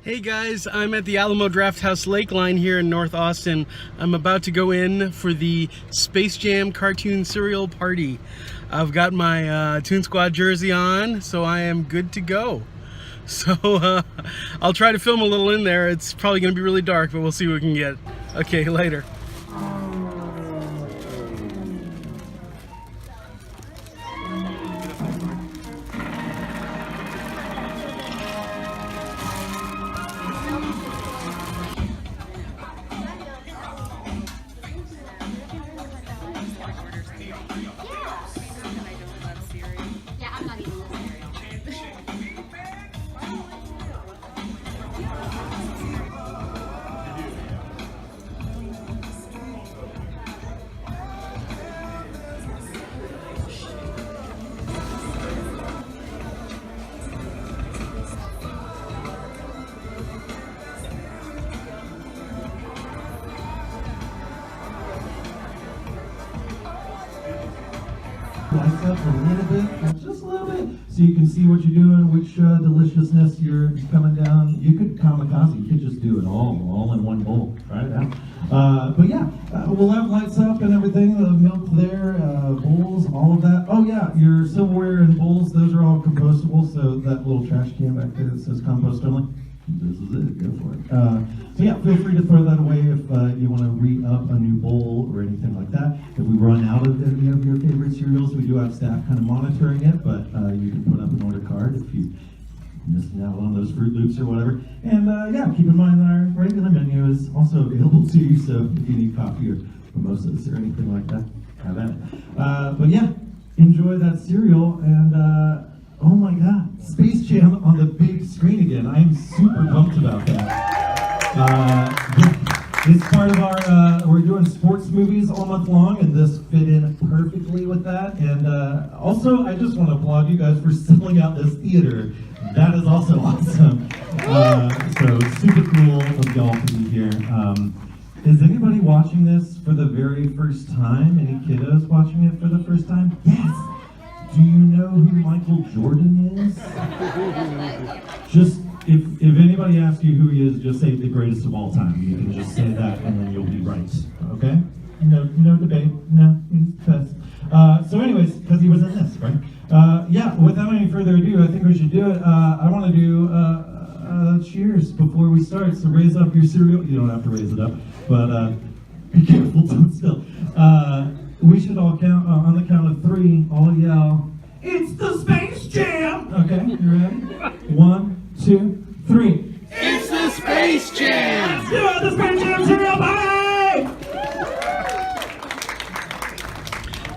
Hey guys, I'm at the Alamo Drafthouse Lakeline here in North Austin. I'm about to go in for the Space Jam cartoon cereal party. I've got my Toon Squad jersey on, so I am good to go. So I'll try to film a little in there. It's probably going to be really dark, but we'll see what we can get. Okay, later. Lights up a little bit, just a little bit, so you can see what you're doing, which deliciousness you're coming down. You could kamikaze, you could just do it all in one bowl. Try it out. But yeah, we'll have lights up and everything, the milk there, bowls, all of that. Oh yeah, your silverware and bowls, those are all compostable, so that little trash can back there that says compost only, this is it, go for it. So yeah, feel free to throw that away if you want to re-up a new bowl or anything like that. If we run out of any of your favorite cereals, we do have staff kind of monitoring it, but you can put up an order card if you're missing out on those Fruit Loops or whatever. And yeah, keep in mind our regular menu is also available to you, so if you need coffee or mimosas or anything like that, have at it. But yeah, enjoy that cereal, and oh my god, Space Jam on the big screen again. I am super pumped about that. It's part of our, we're doing sports movies all month long, and this fit in perfectly with that. And also, I just want to applaud you guys for selling out this theater. That is also awesome. So super cool of y'all to be here. Is anybody watching this for the very first time? Any kiddos watching it for the first time? Yes! Do you know who Michael Jordan is? Just, if anybody asks you who he is, just say the greatest of all time. You can just say that and then you'll be right, okay? No debate, no, he's the best. So anyways, because he was in this, right? Yeah, without any further ado, I think we should do it. I want to do cheers before we start, so raise up your cereal. You don't have to raise it up, but be careful, don't spill. We should all count, on the count of three, all yell, "It's the Space Jam!" Okay, you ready? 1, 2, 3. It's the Space Jam! Let's do it, the Space Jam cereal party!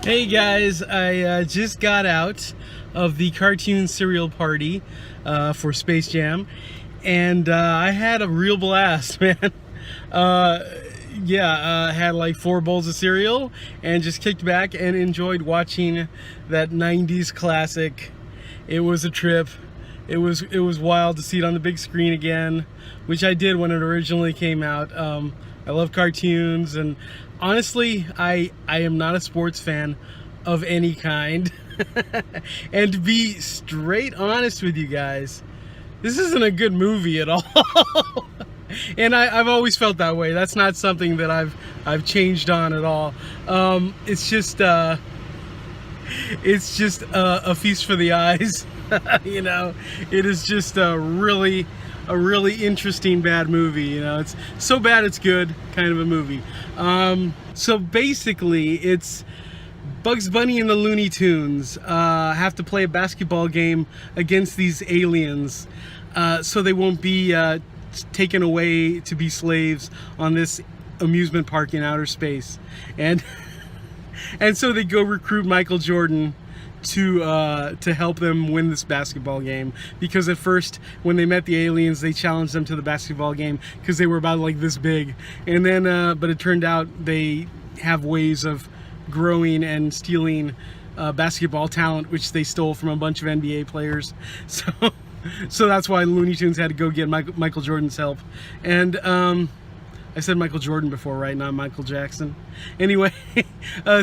Hey guys, I just got out of the cartoon cereal party for Space Jam, and I had a real blast, man. Yeah, had like 4 bowls of cereal and just kicked back and enjoyed watching that 90s classic. It was a trip. It was wild to see it on the big screen again, which I did when it originally came out. I love cartoons, and honestly, I am not a sports fan of any kind. And to be straight honest with you guys, this isn't a good movie at all. And I've always felt that way. That's not something that I've changed on at all. It's just a feast for the eyes. You know, it is just a really interesting bad movie. You know, it's so bad it's good kind of a movie. So basically, it's Bugs Bunny and the Looney Tunes have to play a basketball game against these aliens, so they won't be taken away to be slaves on this amusement park in outer space. And so they go recruit Michael Jordan to help them win this basketball game, because at first when they met the aliens, they challenged them to the basketball game because they were about like this big, and then but it turned out they have ways of growing and stealing basketball talent, which they stole from a bunch of NBA players. So that's why Looney Tunes had to go get Michael Jordan's help. And I said Michael Jordan before, right? Not Michael Jackson. Anyway, so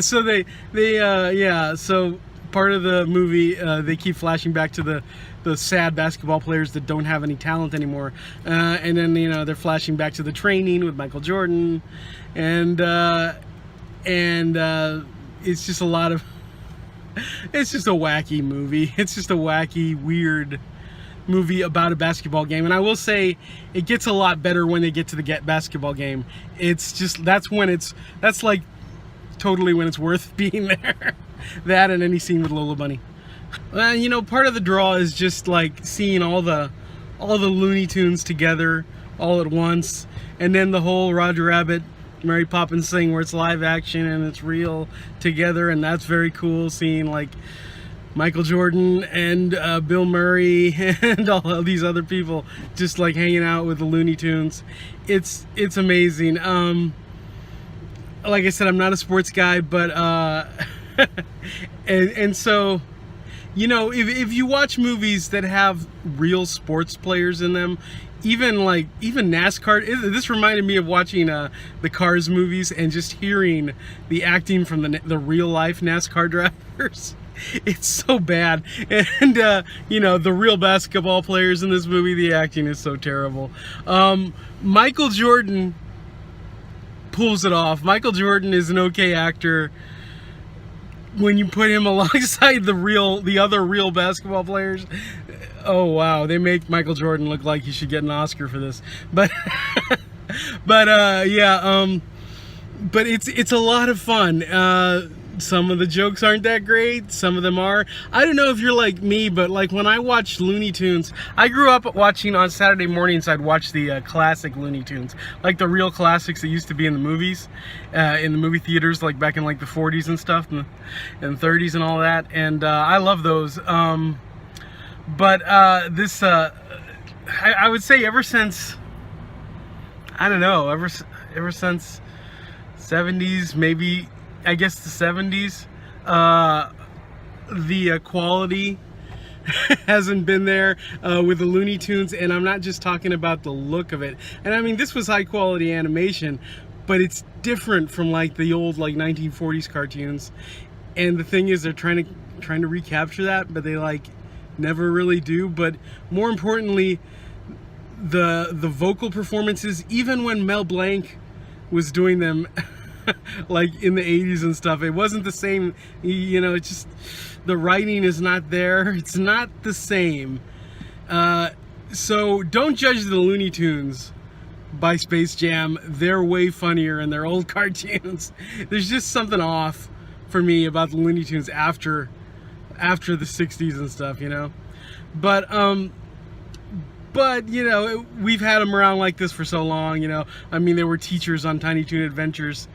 so part of the movie, they keep flashing back to the sad basketball players that don't have any talent anymore. And then, you know, they're flashing back to the training with Michael Jordan, and it's just a lot of, it's just a wacky movie. It's just a wacky, weird movie about a basketball game. And I will say it gets a lot better when they get to the basketball game. It's just, that's like totally when it's worth being there. That and any scene with Lola Bunny. You know, part of the draw is just like seeing all the Looney Tunes together all at once, and then the whole Roger Rabbit, Mary Poppins thing where it's live action and it's real together, and that's very cool. Seeing like Michael Jordan and Bill Murray and all these other people just like hanging out with the Looney Tunes. It's amazing. Like I said, I'm not a sports guy, but and so, you know, if you watch movies that have real sports players in them, even NASCAR, this reminded me of watching the Cars movies and just hearing the acting from the real life NASCAR drivers. It's so bad. And you know, the real basketball players in this movie, the acting is so terrible. Michael Jordan pulls it off. Michael Jordan is an okay actor when you put him alongside the other real basketball players. Oh wow, they make Michael Jordan look like he should get an Oscar for this. But but it's a lot of fun. Some of the jokes aren't that great, some of them are. I don't know if you're like me, but like when I watch Looney Tunes, I grew up watching on Saturday mornings, I'd watch the classic Looney Tunes, like the real classics that used to be in the movies, in the movie theaters, like back in like the 40s and stuff, and 30s and all that, and I love those. But this, I would say ever since, I don't know, ever since 70s, maybe, I guess the 70s, the quality hasn't been there with the Looney Tunes, and I'm not just talking about the look of it. And I mean, this was high quality animation, but it's different from like the old like 1940s cartoons. And the thing is, they're trying to recapture that, but they like never really do. But more importantly, the vocal performances, even when Mel Blanc was doing them like in the 80s and stuff, it wasn't the same. You know, it's just the writing is not there. It's not the same. So don't judge the Looney Tunes by Space Jam. They're way funnier in their old cartoons. There's just something off for me about the Looney Tunes after the 60s and stuff, you know. But you know, we've had them around like this for so long, you know. I mean, they were teachers on Tiny Toon Adventures,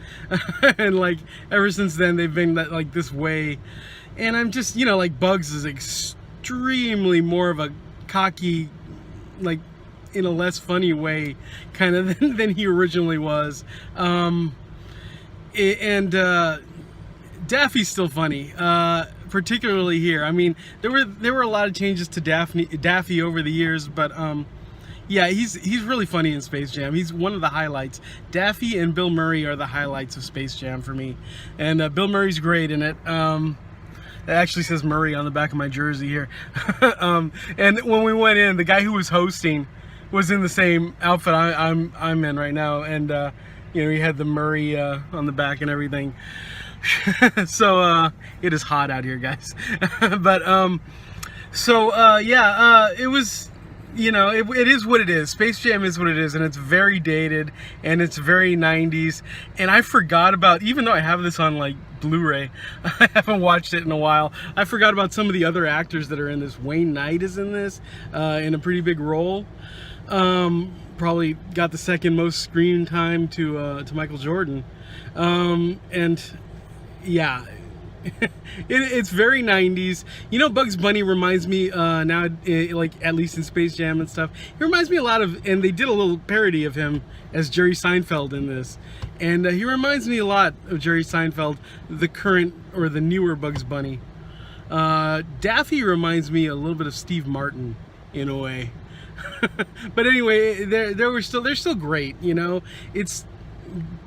and like ever since then they've been like this way. And I'm just, you know, like Bugs is extremely more of a cocky, like in a less funny way, kind of than he originally was. Daffy's still funny, particularly here. I mean, there were a lot of changes to Daffy over the years, but yeah, he's really funny in Space Jam. He's one of the highlights. Daffy and Bill Murray are the highlights of Space Jam for me, and Bill Murray's great in it. It actually says Murray on the back of my jersey here. And when we went in, the guy who was hosting was in the same outfit I'm in right now, and you know, he had the Murray on the back and everything. So it is hot out here, guys. But yeah, it was, you know, it is what it is. Space Jam is what it is, and it's very dated and it's very 90s. And I forgot about, even though I have this on like Blu-ray, I haven't watched it in a while, I forgot about some of the other actors that are in this. Wayne Knight is in this in a pretty big role. Probably got the second most screen time to Michael Jordan. And yeah, it's very 90s. You know, Bugs Bunny reminds me now, like at least in Space Jam and stuff, he reminds me a lot of, and they did a little parody of him as Jerry Seinfeld in this, and he reminds me a lot of Jerry Seinfeld, the current or the newer Bugs Bunny. Daffy reminds me a little bit of Steve Martin in a way. But anyway, they're still great, you know. It's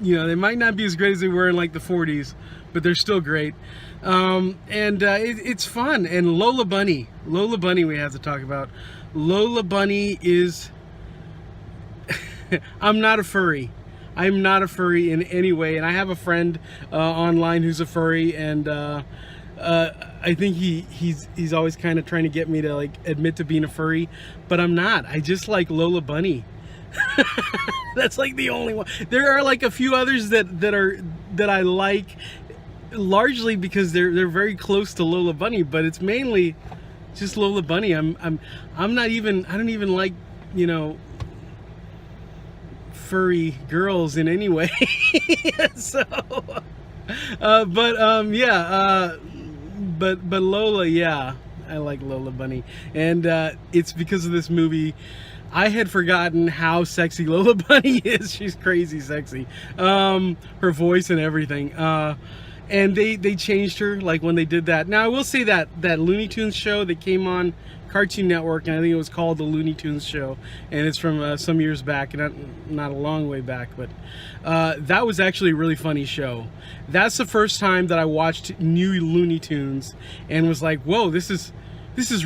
you know, they might not be as great as they were in like the 40s, but they're still great. It's fun. And Lola Bunny we have to talk about. Lola Bunny is I'm not a furry. I'm not a furry in any way, and I have a friend online who's a furry, and I think he's always kind of trying to get me to like admit to being a furry, but I'm not. I just like Lola Bunny. That's like the only one. There are like a few others that I like, largely because they're very close to Lola Bunny, but it's mainly just Lola Bunny. I don't even like, you know, furry girls in any way. So but Lola, yeah, I like Lola Bunny, and it's because of this movie. I had forgotten how sexy Lola Bunny is. She's crazy sexy. Her voice and everything. And they changed her, like when they did that. Now I will say that Looney Tunes show that came on Cartoon Network, and I think it was called the Looney Tunes Show, and it's from some years back, and not a long way back, but that was actually a really funny show. That's the first time that I watched new Looney Tunes and was like, whoa, this is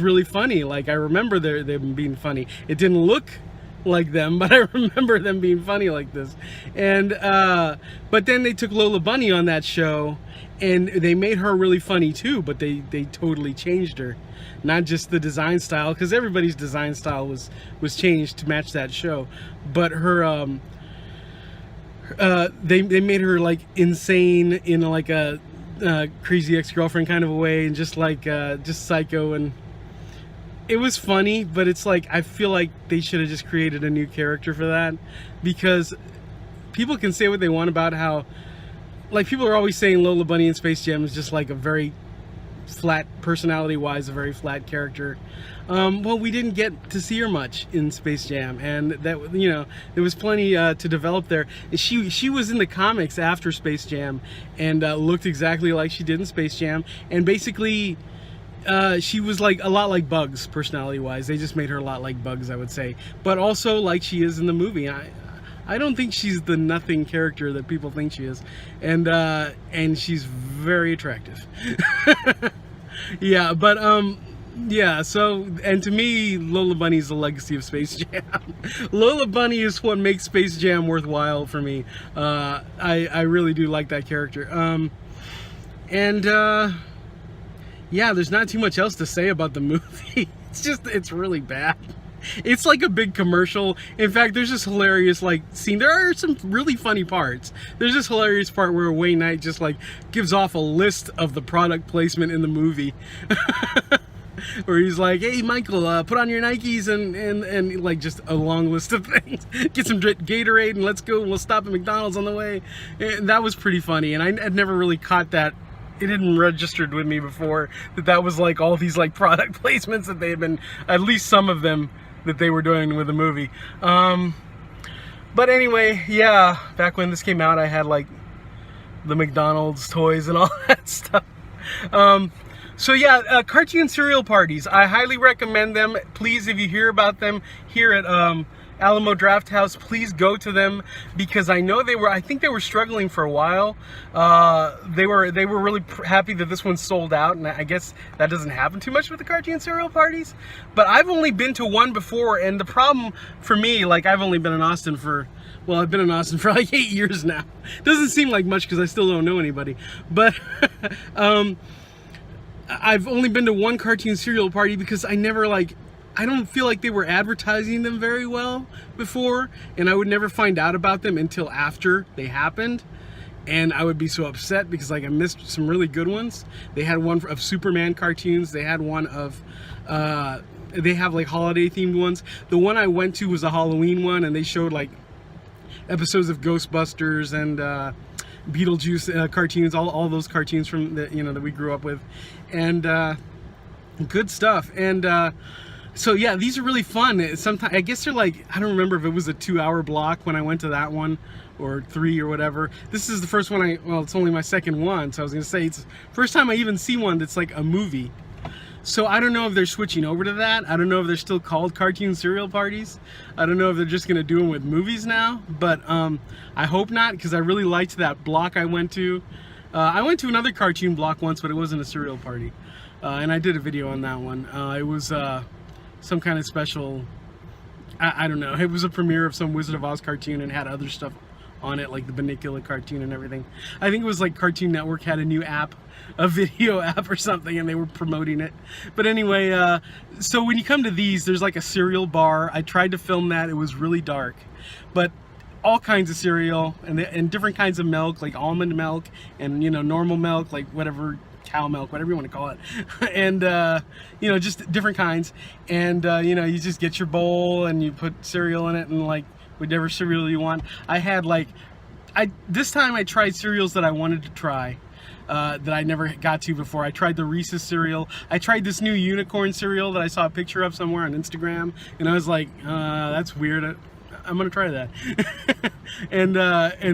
really funny. Like, I remember them being funny. It didn't look like them, but I remember them being funny like this. And but then they took Lola Bunny on that show, and they made her really funny too, but they totally changed her. Not just the design style, because everybody's design style was changed to match that show, but her they made her like insane in like a crazy ex-girlfriend kind of a way, and just like just psycho, and it was funny, but it's like I feel like they should have just created a new character for that, because people can say what they want about how, like, people are always saying Lola Bunny in Space Jam is just like a very flat, personality-wise, a very flat character. Well, we didn't get to see her much in Space Jam, and that, you know, there was plenty to develop there. She was in the comics after Space Jam, and looked exactly like she did in Space Jam, and basically she was like a lot like Bugs, personality-wise. They just made her a lot like Bugs, I would say, but also like she is in the movie. I don't think she's the nothing character that people think she is, and she's very attractive. Yeah, but yeah. So, and to me, Lola Bunny is the legacy of Space Jam. Lola Bunny is what makes Space Jam worthwhile for me. I really do like that character. Yeah, there's not too much else to say about the movie. It's really bad. It's like a big commercial. In fact, there's this hilarious like scene. There are some really funny parts. There's this hilarious part where Wayne Knight just like gives off a list of the product placement in the movie. Where he's like, hey Michael, put on your Nikes and like just a long list of things. Get some Gatorade and let's go. We'll stop at McDonald's on the way. And that was pretty funny, and I had never really caught that. It hadn't registered with me before that was like all these like product placements that they had been, at least some of them, that they were doing with the movie. But anyway, yeah, back when this came out, I had like the McDonald's toys and all that stuff. So yeah, cartoon cereal parties, I highly recommend them. Please, if you hear about them here at Alamo Drafthouse, please go to them, because I know I think they were struggling for a while. They were really happy that this one sold out, and I guess that doesn't happen too much with the cartoon cereal parties. But I've only been to one before, and the problem for me, like, I've only been in Austin for, well, I've been in Austin for like 8 years now. Doesn't seem like much because I still don't know anybody, but I've only been to one cartoon cereal party because I don't feel like they were advertising them very well before, and I would never find out about them until after they happened, and I would be so upset because like I missed some really good ones. They had one of Superman cartoons. They had one of they have like holiday themed ones. The one I went to was a Halloween one, and they showed like episodes of Ghostbusters and Beetlejuice cartoons, all those cartoons from that, you know, that we grew up with, and good stuff. And so yeah, these are really fun. Sometimes I guess they're like, I don't remember if it was a 2-hour block when I went to that one, or 3 or whatever. This is the first one well, it's only my second one, so I was gonna say it's the first time I even see one that's like a movie. So I don't know if they're switching over to that. I don't know if they're still called cartoon cereal parties. I don't know if they're just gonna do them with movies now, but I hope not, because I really liked that block I went to. I went to another cartoon block once, but it wasn't a cereal party. And I did a video on that one. It was some kind of special, I don't know, it was a premiere of some Wizard of Oz cartoon and had other stuff on it, like the Bunnicula cartoon and everything. I think it was like Cartoon Network had a new app, a video app or something, and they were promoting it. But anyway, so when you come to these, there's like a cereal bar. I tried to film that. It was really dark, but all kinds of cereal and different kinds of milk, like almond milk and, you know, normal milk, like whatever, cow milk, whatever you want to call it. And, you know, just different kinds. And, you know, you just get your bowl and you put cereal in it and like whatever cereal you want. I had like, this time I tried cereals that I wanted to try. That I never got to before. I tried the Reese's cereal. I tried this new unicorn cereal that I saw a picture of somewhere on Instagram, and I was like, that's weird. I'm gonna try that. And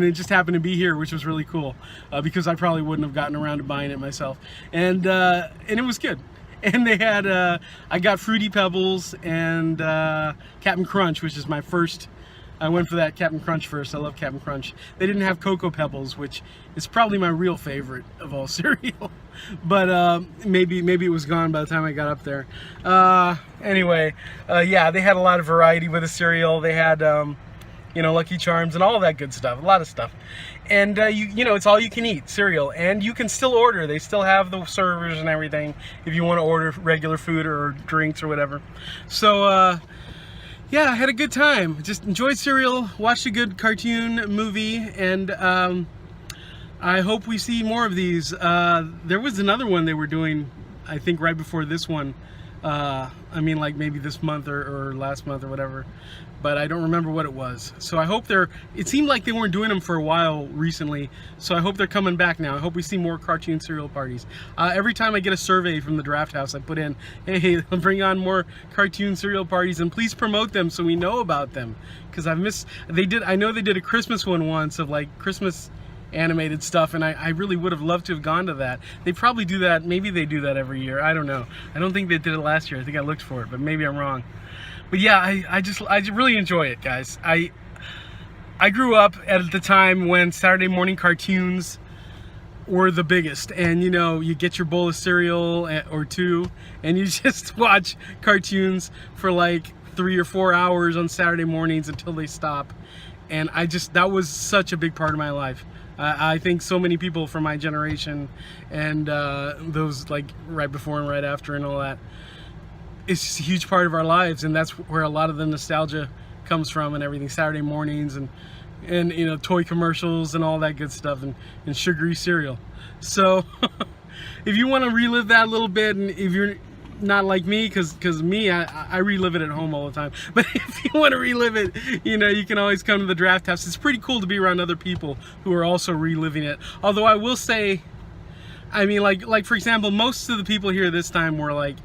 it just happened to be here, which was really cool, because I probably wouldn't have gotten around to buying it myself. And it was good. And they had, I got Fruity Pebbles and Captain Crunch, which is my first. I went for that Captain Crunch first. I love Captain Crunch. They didn't have Cocoa Pebbles, which is probably my real favorite of all cereal. But maybe it was gone by the time I got up there. Anyway, yeah, they had a lot of variety with the cereal. They had, you know, Lucky Charms and all that good stuff. A lot of stuff. And, you know, it's all you can eat cereal. And you can still order. They still have the servers and everything if you want to order regular food or drinks or whatever. So, yeah, I had a good time. Just enjoyed cereal, watched a good cartoon movie, and I hope we see more of these. There was another one they were doing, I think right before this one. I mean, like maybe this month or last month or whatever, but I don't remember what it was. So I hope it seemed like they weren't doing them for a while recently, so I hope they're coming back now. I hope we see more cartoon cereal parties. Every time I get a survey from the Draft House, I put in, hey, bring on more cartoon cereal parties and please promote them so we know about them. Because I know they did a Christmas one once of like Christmas animated stuff, and I really would have loved to have gone to that. They probably do that, maybe they do that every year, I don't know. I don't think they did it last year. I think I looked for it, but maybe I'm wrong. But yeah, I really enjoy it, guys. I grew up at the time when Saturday morning cartoons were the biggest, and you know, you get your bowl of cereal or two and you just watch cartoons for like 3 or 4 hours on Saturday mornings until they stop. And that was such a big part of my life. I think so many people from my generation and those like right before and right after and all that, it's just a huge part of our lives, and that's where a lot of the nostalgia comes from and everything. Saturday mornings and you know, toy commercials and all that good stuff, and sugary cereal. So if you want to relive that a little bit, and if you're not like me, because me, I relive it at home all the time, but if you want to relive it, you know, you can always come to the Draft House. It's pretty cool to be around other people who are also reliving it. Although I will say, I mean, like for example, most of the people here this time were like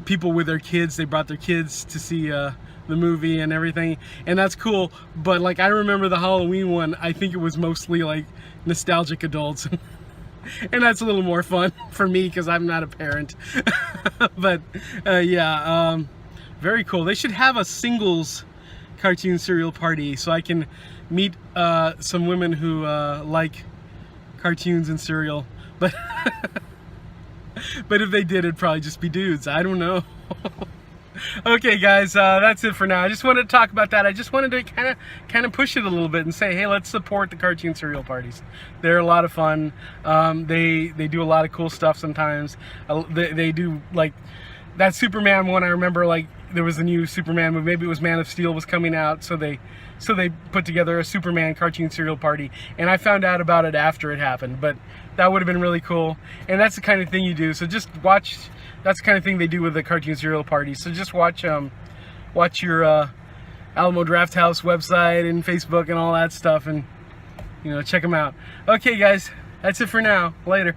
people with their kids. They brought their kids to see the movie and everything, and that's cool. But like, I remember the Halloween one, I think it was mostly like nostalgic adults. And that's a little more fun for me because I'm not a parent. But yeah, very cool. They should have a singles cartoon cereal party so I can meet some women who like cartoons and cereal. But but if they did, it'd probably just be dudes. I don't know. Okay, guys, that's it for now. I just wanted to talk about that. I just wanted to kind of push it a little bit and say, hey, let's support the cartoon cereal parties. They're a lot of fun. They do a lot of cool stuff sometimes. They do like that Superman one. I remember like there was a new Superman movie. Maybe it was Man of Steel was coming out, so they put together a Superman cartoon cereal party, and I found out about it after it happened. But that would have been really cool, and that's the kind of thing you do. So just watch. That's the kind of thing they do with the cartoon cereal party. So just watch your Alamo Drafthouse website and Facebook and all that stuff, and you know, check them out. Okay, guys, that's it for now. Later.